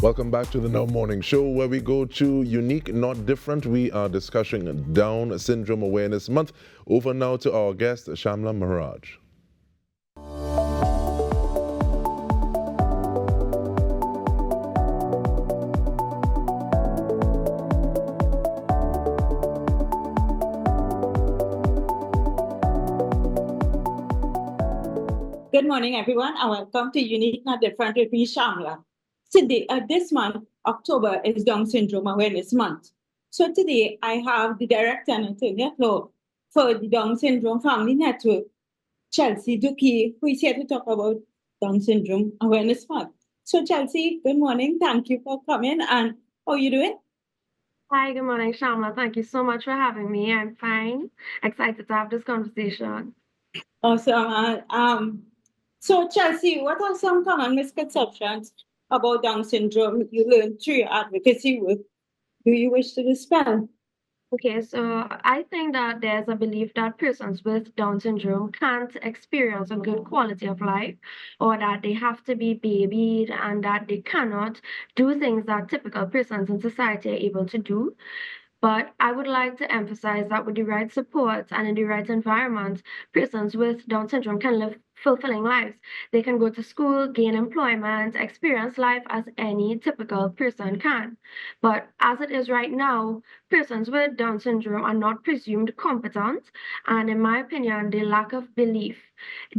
Welcome back to the Now Morning Show, where we go to Unique, Not Different. We are discussing Down Syndrome Awareness Month. Over now to our guest, Shamla Maharaj. Good morning, everyone, and welcome to Unique Not Different with me, Shamla. Today, this month, October, is Down Syndrome Awareness Month. So today, I have the Director and Attorney at Law for the Down Syndrome Family Network, Chelsea Dookie, who is here to talk about Down Syndrome Awareness Month. So Chelsea, good morning. Thank you for coming. And how are you doing? Hi, good morning, Shamla. Thank you so much for having me. I'm fine. Excited to have this conversation. Awesome. So Chelsea, what are some common misconceptions about Down syndrome you learned through your advocacy work? Do you wish to dispel? Okay, so I think that there's a belief that persons with Down syndrome can't experience a good quality of life, or that they have to be babied and that they cannot do things that typical persons in society are able to do. But I would like to emphasize that with the right support and in the right environment, persons with Down syndrome can live fulfilling lives. They can go to school, gain employment, experience life as any typical person can. But as it is right now, persons with Down syndrome are not presumed competent, and in my opinion, the lack of belief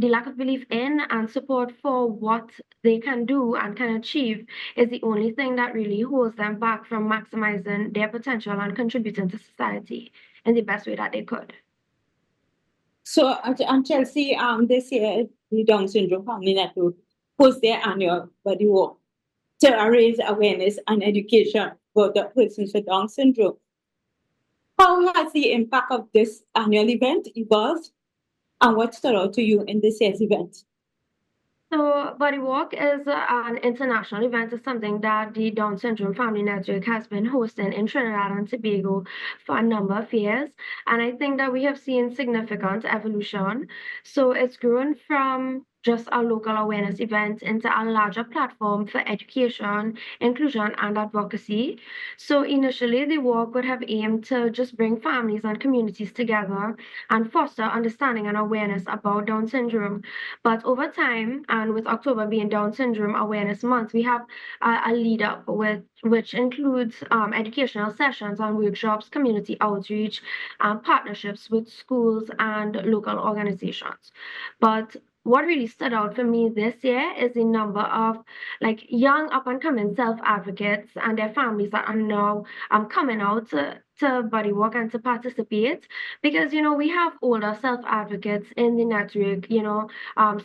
in and support for what they can do and can achieve is the only thing that really holds them back from maximizing their potential and contributing to society in the best way that they could. So, and Chelsea, this year, the Down Syndrome Family Network hosts their annual body walk to raise awareness and education about the persons with Down syndrome. How has the impact of this annual event evolved, and what stood out to you in this year's event? So, Body Walk is an international event. It's something that the Down Syndrome Family Network has been hosting in Trinidad and Tobago for a number of years. And I think that we have seen significant evolution. So, it's grown from just a local awareness event into a larger platform for education, inclusion, and advocacy. So, initially, the walk would have aimed to just bring families and communities together and foster understanding and awareness about Down syndrome. But over time, and with October being Down Syndrome Awareness Month, we have a lead up with which includes educational sessions and workshops, community outreach, partnerships with schools and local organizations. But what really stood out for me this year is the number of like young up and coming self advocates and their families that are now coming out to body walk and to participate, because we have older self advocates in the network,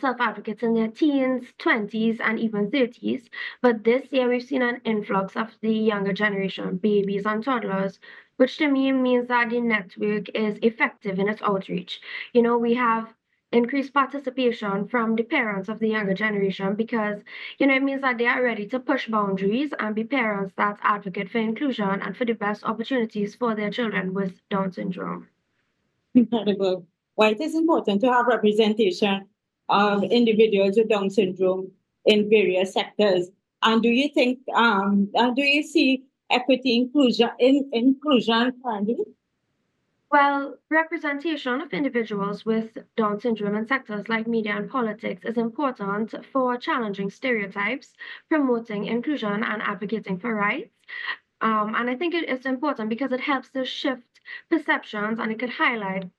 self advocates in their teens, 20s, and even 30s. But this year, we've seen an influx of the younger generation, babies and toddlers, which to me means that the network is effective in its outreach. We have increased participation from the parents of the younger generation because it means that they are ready to push boundaries and be parents that advocate for inclusion and for the best opportunities for their children with Down syndrome. Incredible. Why it is important to have representation of individuals with Down syndrome in various sectors. And do you see equity inclusion currently? Well, representation of individuals with Down syndrome in sectors like media and politics is important for challenging stereotypes, promoting inclusion, and advocating for rights. And I think it is important because it helps to shift perceptions and it could highlight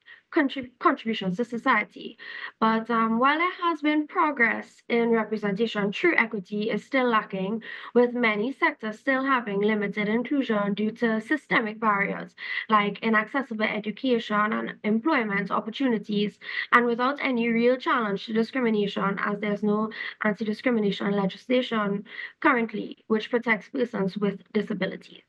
contributions to society. But while there has been progress in representation, true equity is still lacking, with many sectors still having limited inclusion due to systemic barriers like inaccessible education and employment opportunities, and without any real challenge to discrimination, as there's no anti discrimination legislation currently which protects persons with disabilities.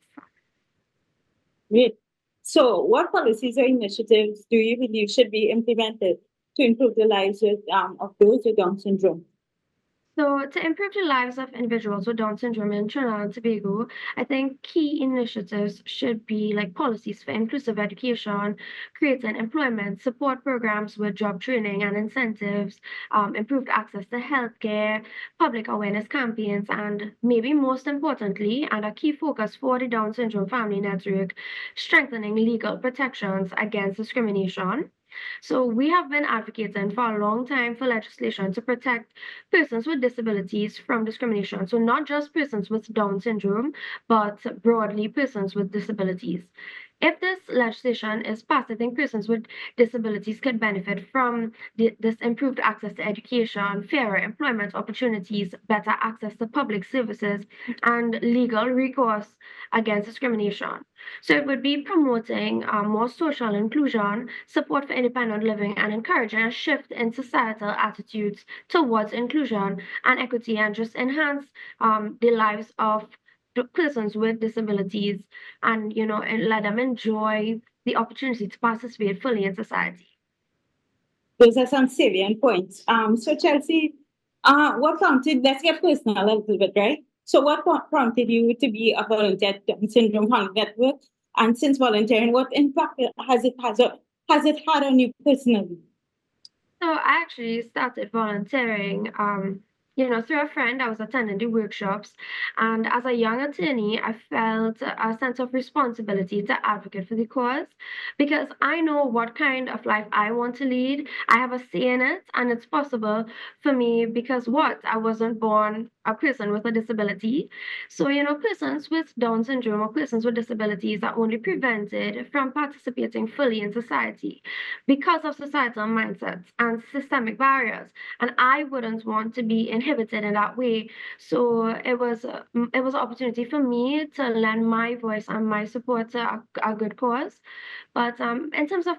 Great. So, what policies or initiatives do you believe should be implemented to improve the lives of those with Down syndrome? So, to improve the lives of individuals with Down syndrome in Trinidad and Tobago, I think key initiatives should be like policies for inclusive education, creating employment, support programs with job training and incentives, improved access to healthcare, public awareness campaigns, and maybe most importantly, and a key focus for the Down syndrome family network, strengthening legal protections against discrimination. So we have been advocating for a long time for legislation to protect persons with disabilities from discrimination. So not just persons with Down syndrome, but broadly persons with disabilities. If this legislation is passed, I think persons with disabilities could benefit from this improved access to education, fairer employment opportunities, better access to public services, and legal recourse against discrimination. So it would be promoting more social inclusion, support for independent living, and encouraging a shift in societal attitudes towards inclusion and equity, and just enhance the lives of the persons with disabilities, and and let them enjoy the opportunity to participate fully in society. Those are some salient points. So Chelsea, what prompted, let's get personal a little bit, right? So what prompted you to be a volunteer at Down Syndrome Family Network? And since volunteering, what impact has it had on you personally? So I actually started volunteering, through a friend. I was attending the workshops, and as a young attorney, I felt a sense of responsibility to advocate for the cause because I know what kind of life I want to lead. I have a say in it, and it's possible for me because I wasn't born a person with a disability. So, persons with Down syndrome or persons with disabilities are only prevented from participating fully in society because of societal mindsets and systemic barriers. And I wouldn't want to be inhibited in that way. So it was an opportunity for me to lend my voice and my support to a good cause. But in terms of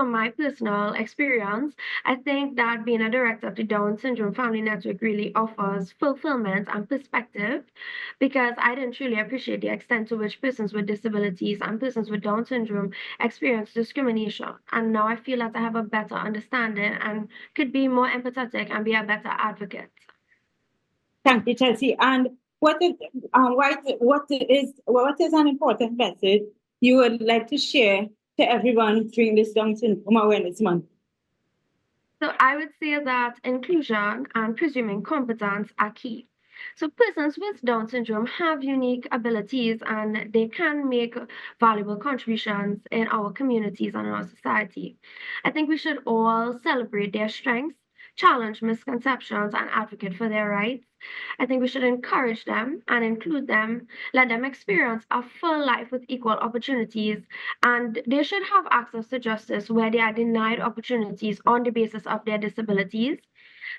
my personal experience, I think that being a director of the Down Syndrome Family Network really offers fulfillment and perspective because I didn't truly appreciate the extent to which persons with disabilities and persons with Down syndrome experience discrimination. And now I feel that I have a better understanding and could be more empathetic and be a better advocate. Thank you, Chelsea. And what is an important message you would like to share to everyone during this Down Syndrome Awareness Month? So I would say that inclusion and presuming competence are key. So persons with Down syndrome have unique abilities and they can make valuable contributions in our communities and in our society. I think we should all celebrate their strengths, challenge misconceptions, and advocate for their rights. I think we should encourage them and include them, let them experience a full life with equal opportunities, and they should have access to justice where they are denied opportunities on the basis of their disabilities.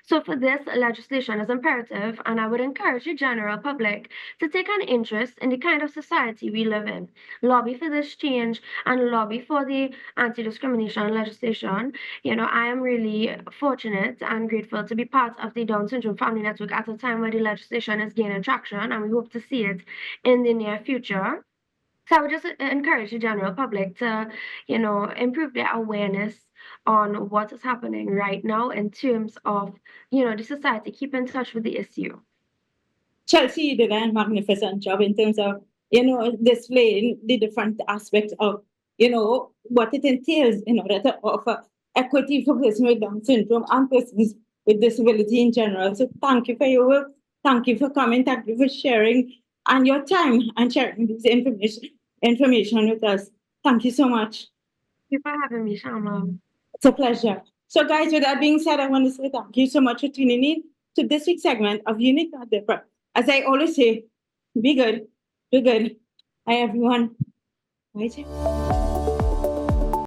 So for this, legislation is imperative, and I would encourage the general public to take an interest in the kind of society we live in, lobby for this change, and lobby for the anti-discrimination legislation. I am really fortunate and grateful to be part of the Down Syndrome Family Network at a time where the legislation is gaining traction, and we hope to see it in the near future. So I would just encourage the general public to, improve their awareness on what is happening right now in terms of, the society. Keep in touch with the issue. Chelsea, you did a magnificent job in terms of, displaying the different aspects of, what it entails in order to offer equity for persons with Down syndrome and persons with disability in general. So thank you for your work. Thank you for coming. Thank you for sharing and your time and sharing this information with us. Thank you so much. Thank you for having me, Shamla. It's a pleasure. So, guys, with that being said, I want to say thank you so much for tuning in to this week's segment of Unique Not Different. As I always say, be good, do good. Hi, everyone. Bye.